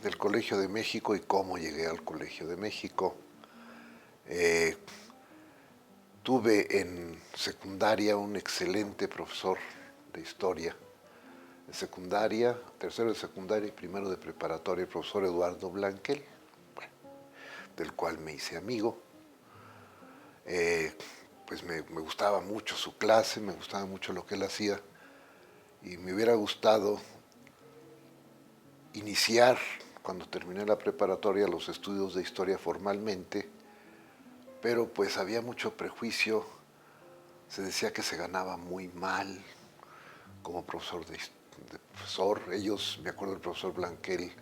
del Colegio de México y cómo llegué al Colegio de México. Eh, Tuve en secundaria un excelente profesor de historia. De secundaria, tercero de secundaria y primero de preparatoria, el profesor Eduardo Blanquel, bueno, del cual me hice amigo. Eh, pues me gustaba mucho su clase, me gustaba mucho lo que él hacía y me hubiera gustado iniciar, cuando terminé la preparatoria, los estudios de historia formalmente, pero pues había mucho prejuicio, se decía que se ganaba muy mal como profesor de profesor. Ellos, me acuerdo del profesor Blanquel,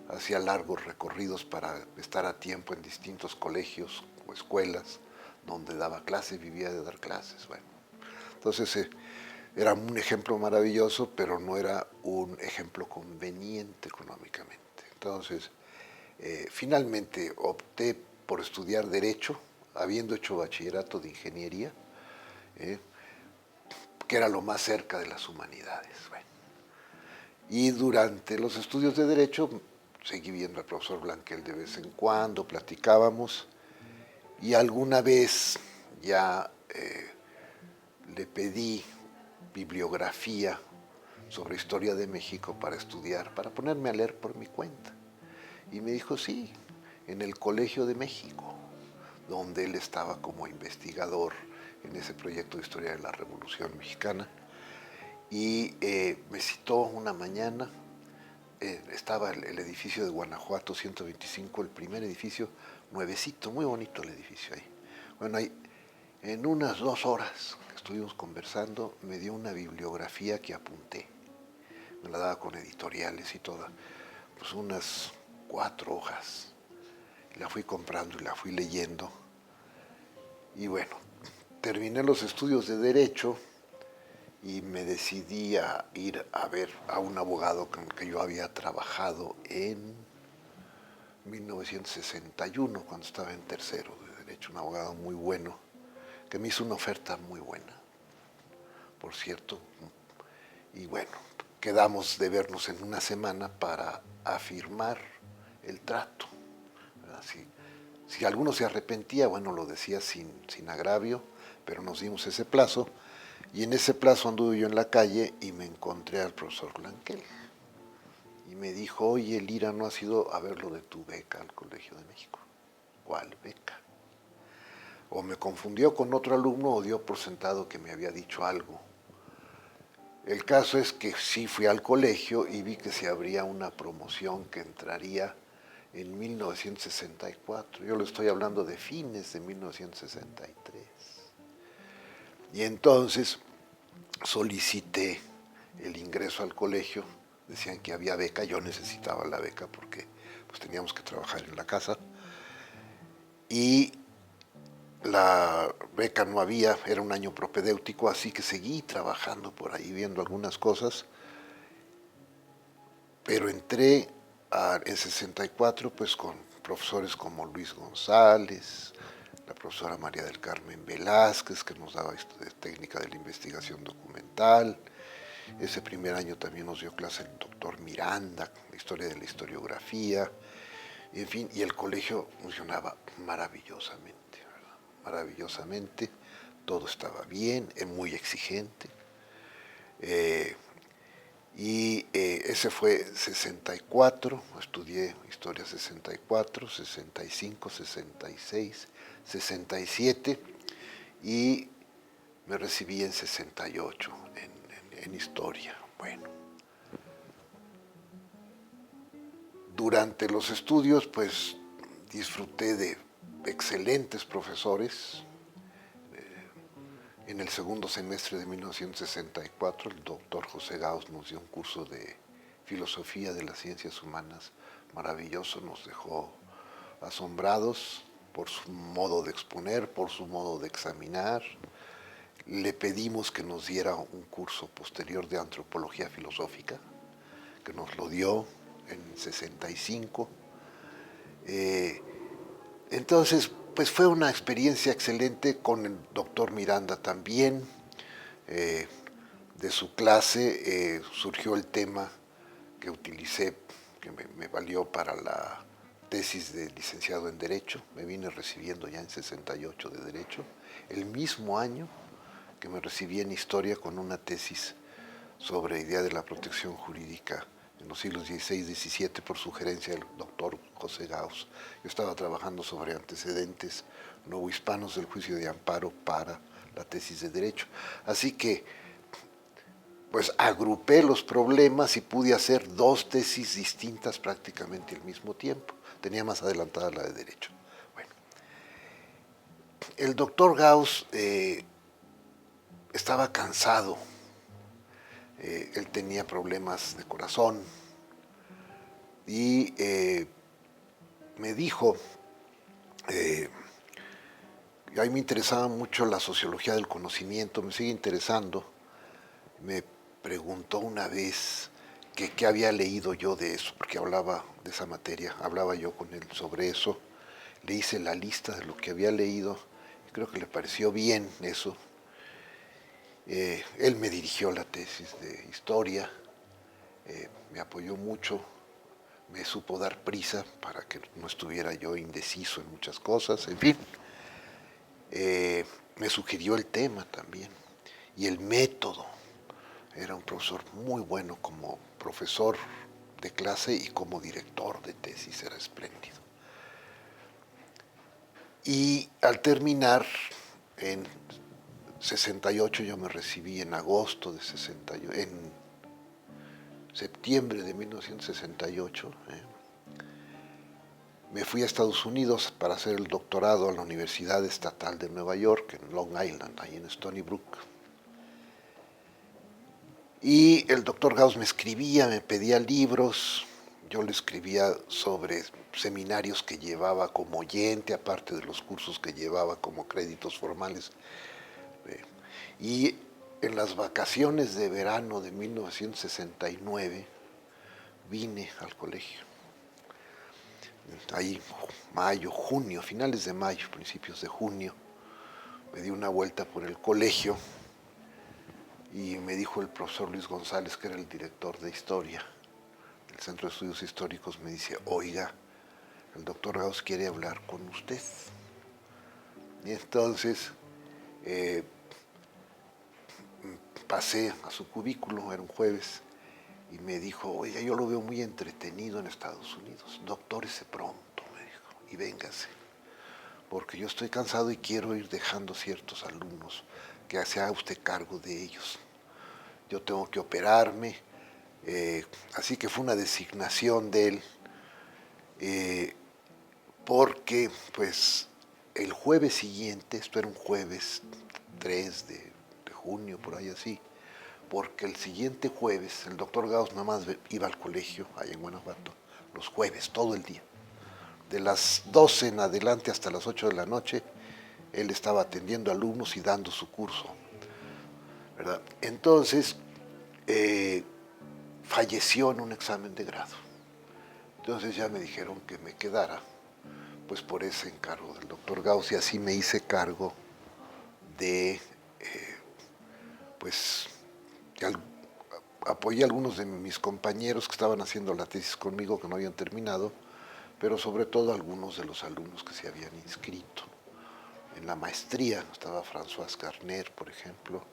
hacía largos recorridos para estar a tiempo en distintos colegios o escuelas donde daba clases, vivía de dar clases. Bueno, entonces era un ejemplo maravilloso, pero no era un ejemplo conveniente económicamente. Entonces, finalmente opté por estudiar Derecho, habiendo hecho bachillerato de Ingeniería, eh, que era lo más cerca de las humanidades. Bueno, y durante los estudios de Derecho seguí viendo al profesor Blanquel de vez en cuando, platicábamos, y alguna vez ya le pedí bibliografía sobre historia de México para estudiar, para ponerme a leer por mi cuenta. Y me dijo, sí, en el Colegio de México, donde él estaba como investigador en ese proyecto de historia de la Revolución Mexicana. Y me citó una mañana, estaba el edificio de Guanajuato 125, el primer edificio, nuevecito, muy bonito el edificio ahí. Bueno, ahí, en unas 2 horas que estuvimos conversando, me dio una bibliografía que apunté. Me la daba con editoriales y toda, pues unas 4 hojas. La fui comprando y la fui leyendo. Y bueno, terminé los estudios de Derecho y me decidí a ir a ver a un abogado con el que yo había trabajado en 1961, cuando estaba en tercero de Derecho, un abogado muy bueno, que me hizo una oferta muy buena, por cierto. Y bueno, quedamos de vernos en una semana para afirmar el trato. Si alguno se arrepentía, bueno, lo decía sin agravio, pero nos dimos ese plazo. Y en ese plazo anduve yo en la calle y me encontré al profesor Blanquel. Y me dijo, oye, Lira, ¿no has ido a ver lo de tu beca al Colegio de México? ¿Cuál beca? O me confundió con otro alumno o dio por sentado que me había dicho algo. El caso es que sí fui al colegio y vi que se abría una promoción que entraría en 1964. Yo le estoy hablando de fines de 1963. Y entonces solicité el ingreso al colegio. Decían que había beca, yo necesitaba la beca porque pues teníamos que trabajar en la casa. Y la beca no había, era un año propedéutico, así que seguí trabajando por ahí viendo algunas cosas, pero entré en 64 pues con profesores como Luis González, la profesora María del Carmen Velázquez, que nos daba técnica de la investigación documental. Ese primer año también nos dio clase el doctor Miranda, la historia de la historiografía, en fin, y el colegio funcionaba maravillosamente, ¿verdad? Maravillosamente, todo estaba bien, es muy exigente. Eh, ese fue 64, estudié historia 64, 65, 66, 67 y me recibí en 68 en historia. Bueno, durante los estudios pues disfruté de excelentes profesores. En el segundo semestre de 1964, el doctor José Gauss nos dio un curso de filosofía de las ciencias humanas maravilloso, nos dejó asombrados por su modo de exponer, por su modo de examinar. Le pedimos que nos diera un curso posterior de antropología filosófica, que nos lo dio en 65. Entonces, pues fue una experiencia excelente con el doctor Miranda también. Eh, de su clase surgió el tema que utilicé, que me valió para la tesis de licenciado en Derecho. Me vine recibiendo ya en 68 de Derecho, el mismo año que me recibí en Historia con una tesis sobre idea de la protección jurídica en los siglos XVI y XVII por sugerencia del doctor José Gauss. Yo estaba trabajando sobre antecedentes novohispanos del juicio de amparo para la tesis de Derecho. Así que, pues agrupé los problemas y pude hacer dos tesis distintas prácticamente al mismo tiempo. Tenía más adelantada la de Derecho. Bueno, el doctor Gauss estaba cansado. Él tenía problemas de corazón y me dijo, a mí me interesaba mucho la sociología del conocimiento, me sigue interesando. Me preguntó una vez que qué había leído yo de eso, porque hablaba de esa materia, hablaba yo con él sobre eso. Le hice la lista de lo que había leído y creo que le pareció bien eso. Él me dirigió la tesis de historia, me apoyó mucho, me supo dar prisa para que no estuviera yo indeciso en muchas cosas, en fin. Me sugirió el tema también y el método. Era un profesor muy bueno como profesor de clase y como director de tesis, era espléndido. Y al terminar, en 68, yo me recibí en agosto de 68, en septiembre de 1968, me fui a Estados Unidos para hacer el doctorado a la Universidad Estatal de Nueva York, en Long Island, ahí en Stony Brook. Y el doctor Gauss me escribía, me pedía libros, yo le escribía sobre seminarios que llevaba como oyente, aparte de los cursos que llevaba como créditos formales. Y en las vacaciones de verano de 1969 vine al colegio. Ahí, mayo, junio, finales de mayo, principios de junio, me di una vuelta por el colegio y me dijo el profesor Luis González, que era el director de historia del Centro de Estudios Históricos, me dice, oiga, el doctor Gauss quiere hablar con usted. Y entonces pasé a su cubículo, era un jueves, y me dijo, oiga, yo lo veo muy entretenido en Estados Unidos, doctórese pronto, me dijo, y véngase, porque yo estoy cansado y quiero ir dejando ciertos alumnos, que se haga usted cargo de ellos. Yo tengo que operarme, así que fue una designación de él, porque pues el jueves siguiente, esto era un jueves 3 de junio, por ahí así, porque el siguiente jueves el doctor Gauss nada más iba al colegio, allá en Guanajuato, los jueves, todo el día. De las 12 en adelante hasta las 8 de la noche, él estaba atendiendo alumnos y dando su curso, ¿verdad? Entonces, falleció en un examen de grado. Entonces ya me dijeron que me quedara, pues por ese encargo del doctor Gauss, y así me hice cargo de, pues, apoyé a algunos de mis compañeros que estaban haciendo la tesis conmigo, que no habían terminado, pero sobre todo a algunos de los alumnos que se habían inscrito. En la maestría estaba François Garner, por ejemplo,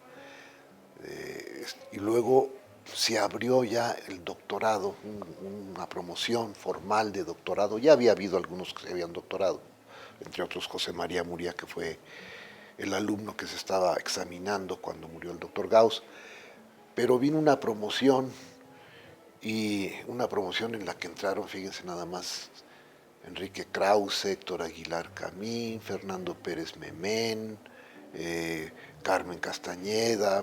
y luego se abrió ya el doctorado, una promoción formal de doctorado. Ya había habido algunos que se habían doctorado, entre otros José María Muría, que fue el alumno que se estaba examinando cuando murió el doctor Gauss, pero vino una promoción, y una promoción en la que entraron, fíjense nada más, Enrique Krause, Héctor Aguilar Camín, Fernando Pérez Memén, Carmen Castañeda,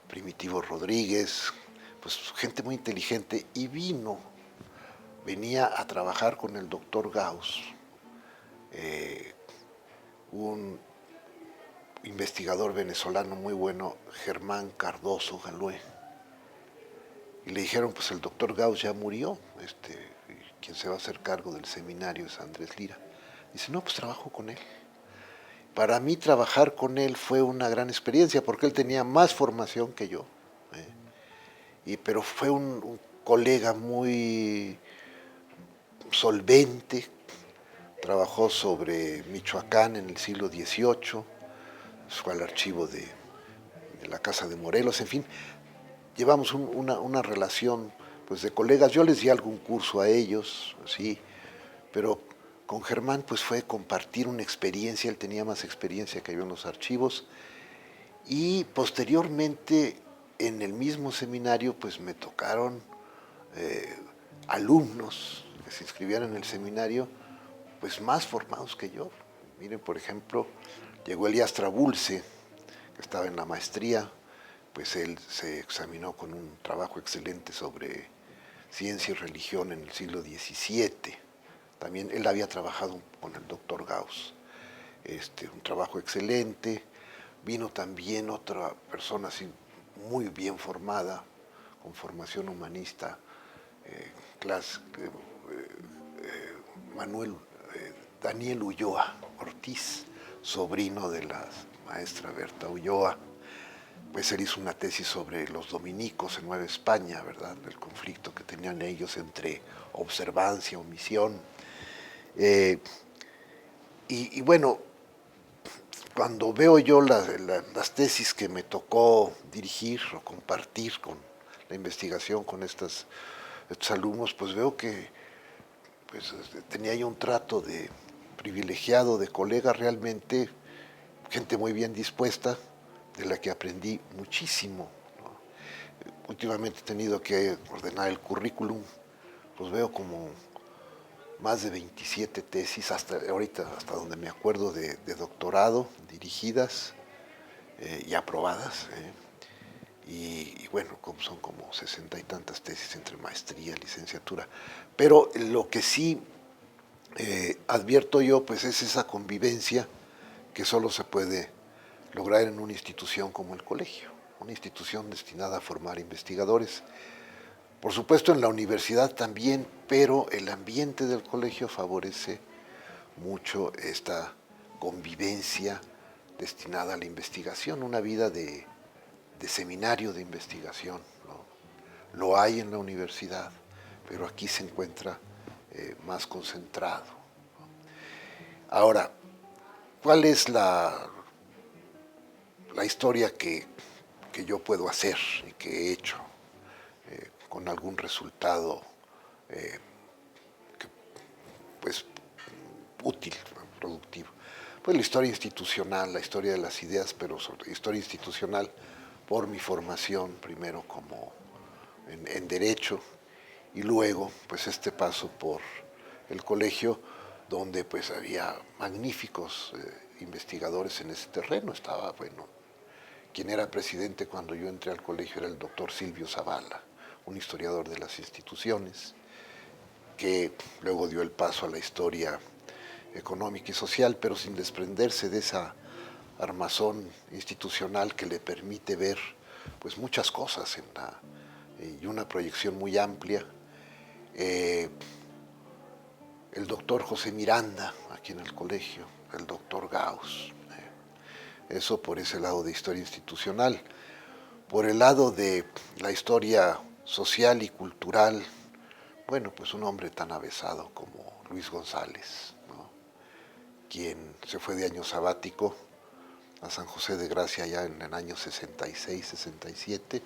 Primitivo Rodríguez, pues gente muy inteligente, y venía a trabajar con el doctor Gauss, un investigador venezolano muy bueno, Germán Cardoso Galué. Y le dijeron, pues el doctor Gauss ya murió, quien se va a hacer cargo del seminario es Andrés Lira. Dice, no, pues trabajo con él. Para mí trabajar con él fue una gran experiencia, porque él tenía más formación que yo. Pero fue un colega muy, solvente, trabajó sobre Michoacán en el siglo XVIII, fue al archivo de la Casa de Morelos, en fin, llevamos una relación pues de colegas. Yo les di algún curso a ellos, sí, pero con Germán pues fue compartir una experiencia. Él tenía más experiencia que yo en los archivos, y posteriormente en el mismo seminario pues me tocaron eh, alumnos que se inscribían en el seminario pues más formados que yo. Miren, por ejemplo, llegó Elías Trabulce, que estaba en la maestría, pues él se examinó con un trabajo excelente sobre ciencia y religión en el siglo XVII. También él había trabajado con el doctor Gauss, un trabajo excelente. Vino también otra persona así muy bien formada, con formación humanista, Manuel Daniel Ulloa Ortiz, sobrino de la maestra Berta Ulloa. Pues él hizo una tesis sobre los dominicos en Nueva España, ¿verdad? El conflicto que tenían ellos entre observancia, omisión. Y bueno, cuando veo yo las tesis que me tocó dirigir o compartir con la investigación con estos alumnos, pues veo que pues, tenía yo un trato de privilegiado, de colega realmente, gente muy bien dispuesta, de la que aprendí muchísimo, ¿no? Últimamente he tenido que ordenar el currículum, pues veo como más de 27 tesis, hasta ahorita, hasta donde me acuerdo, de doctorado, dirigidas y aprobadas. Y bueno, son como 60 y tantas tesis entre maestría y licenciatura. Pero lo que sí advierto yo, pues es esa convivencia que solo se puede lograr en una institución como el colegio, una institución destinada a formar investigadores. Por supuesto en la universidad también, pero el ambiente del colegio favorece mucho esta convivencia destinada a la investigación, una vida de seminario de investigación, ¿no? Lo hay en la universidad, pero aquí se encuentra más concentrado, ¿no? Ahora, ¿cuál es la historia que yo puedo hacer y que he hecho con algún resultado que, pues, útil, productivo? Pues la historia institucional, la historia de las ideas, pero sobre la historia institucional por mi formación, primero como en Derecho, y luego pues este paso por el colegio, donde pues había magníficos investigadores en ese terreno. Estaba, bueno, quien era presidente cuando yo entré al colegio era el doctor Silvio Zavala, un historiador de las instituciones, que luego dio el paso a la historia económica y social, pero sin desprenderse de esa armazón institucional que le permite ver pues muchas cosas y una proyección muy amplia. El doctor José Miranda, aquí en el colegio, el doctor Gauss. Eso por ese lado de historia institucional. Por el lado de la historia social y cultural, bueno, pues un hombre tan avesado como Luis González, ¿no? Quien se fue de año sabático a San José de Gracia ya en el año 66, 67,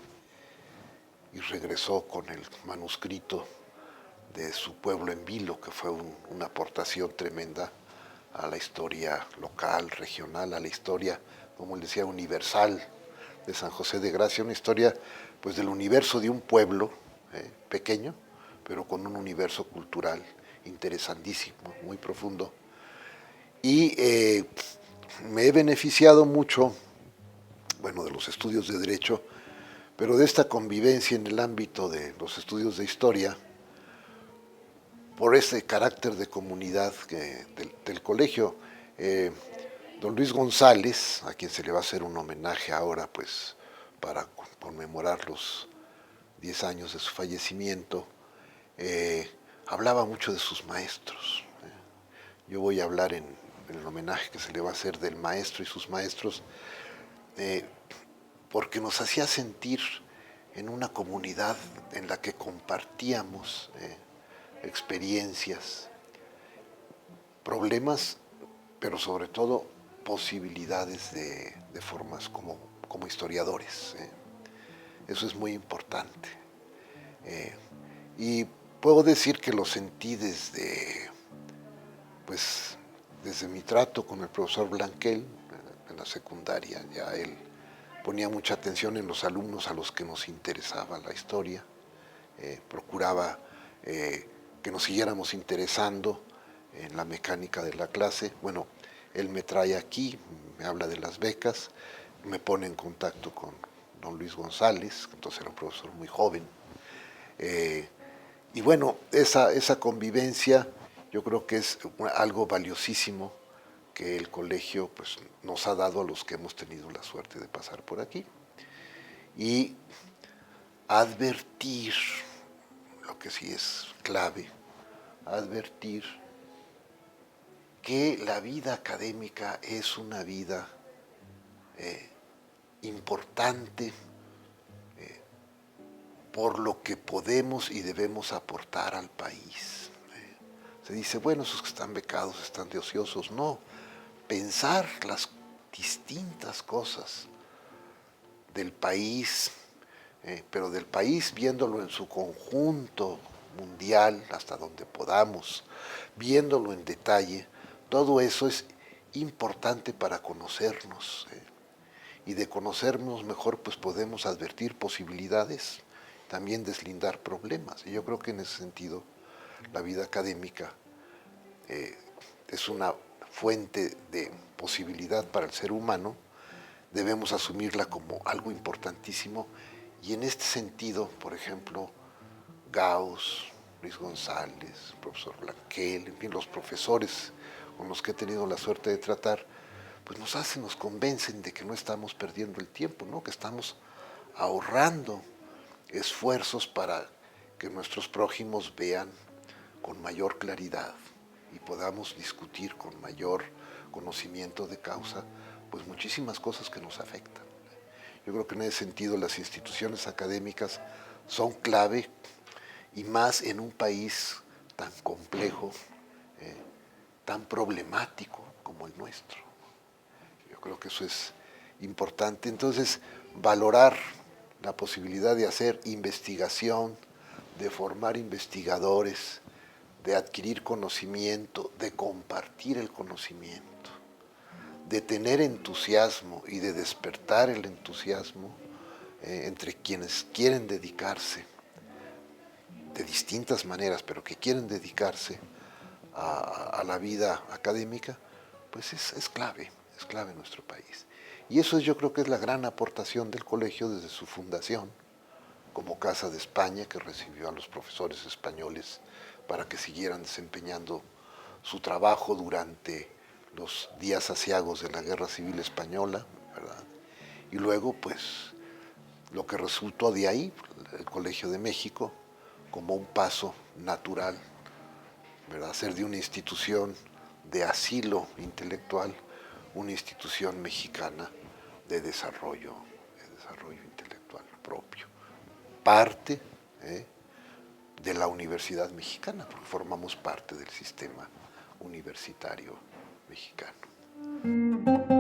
y regresó con el manuscrito de su pueblo en vilo, que fue una aportación tremenda a la historia local, regional, a la historia, como él decía, universal de San José de Gracia, una historia pues del universo de un pueblo pequeño, pero con un universo cultural interesantísimo, muy profundo. Y me he beneficiado mucho, bueno, de los estudios de Derecho, pero de esta convivencia en el ámbito de los estudios de historia, por ese carácter de comunidad del colegio. Don Luis González, a quien se le va a hacer un homenaje ahora, pues, para conmemorar los 10 años de su fallecimiento, hablaba mucho de sus maestros. Yo voy a hablar en el homenaje que se le va a hacer del maestro y sus maestros, porque nos hacía sentir en una comunidad en la que compartíamos experiencias, problemas, pero sobre todo posibilidades de formas como historiadores. Eso es muy importante. Y puedo decir que lo sentí pues, desde mi trato con el profesor Blanquel en la secundaria. Ya él ponía mucha atención en los alumnos a los que nos interesaba la historia, procuraba que nos siguiéramos interesando en la mecánica de la clase. Bueno, él me trae aquí, me habla de las becas, me pone en contacto con don Luis González, que entonces era un profesor muy joven. Y bueno, esa convivencia yo creo que es algo valiosísimo que el colegio pues, nos ha dado a los que hemos tenido la suerte de pasar por aquí. Y advertir, lo que sí es clave, advertir que la vida académica es una vida importante por lo que podemos y debemos aportar al país. Se dice, bueno, esos que están becados están de ociosos. No, pensar las distintas cosas del país, pero del país viéndolo en su conjunto mundial, hasta donde podamos, viéndolo en detalle, todo eso es importante para conocernos. Y de conocernos mejor, pues podemos advertir posibilidades, también deslindar problemas. Y yo creo que en ese sentido la vida académica es una fuente de posibilidad para el ser humano. Debemos asumirla como algo importantísimo. Y en este sentido, por ejemplo, Gauss, Luis González, profesor Blanquel, en fin, los profesores con los que he tenido la suerte de tratar, pues nos convencen de que no estamos perdiendo el tiempo, ¿no? Que estamos ahorrando esfuerzos para que nuestros prójimos vean con mayor claridad y podamos discutir con mayor conocimiento de causa, pues muchísimas cosas que nos afectan. Yo creo que en ese sentido las instituciones académicas son clave y más en un país tan complejo, tan problemático como el nuestro. Yo creo que eso es importante. Entonces, valorar la posibilidad de hacer investigación, de formar investigadores, de adquirir conocimiento, de compartir el conocimiento, de tener entusiasmo y de despertar el entusiasmo entre quienes quieren dedicarse de distintas maneras, pero que quieren dedicarse a la vida académica, pues es clave en nuestro país. Y eso yo creo que es la gran aportación del colegio desde su fundación, como Casa de España, que recibió a los profesores españoles para que siguieran desempeñando su trabajo durante los días aciagos de la Guerra Civil Española, ¿verdad? Y luego, pues, lo que resultó de ahí, el Colegio de México, como un paso natural, ¿verdad? Hacer de una institución de asilo intelectual una institución mexicana de desarrollo intelectual propio. Parte de la Universidad Mexicana, porque formamos parte del sistema universitario mexicano.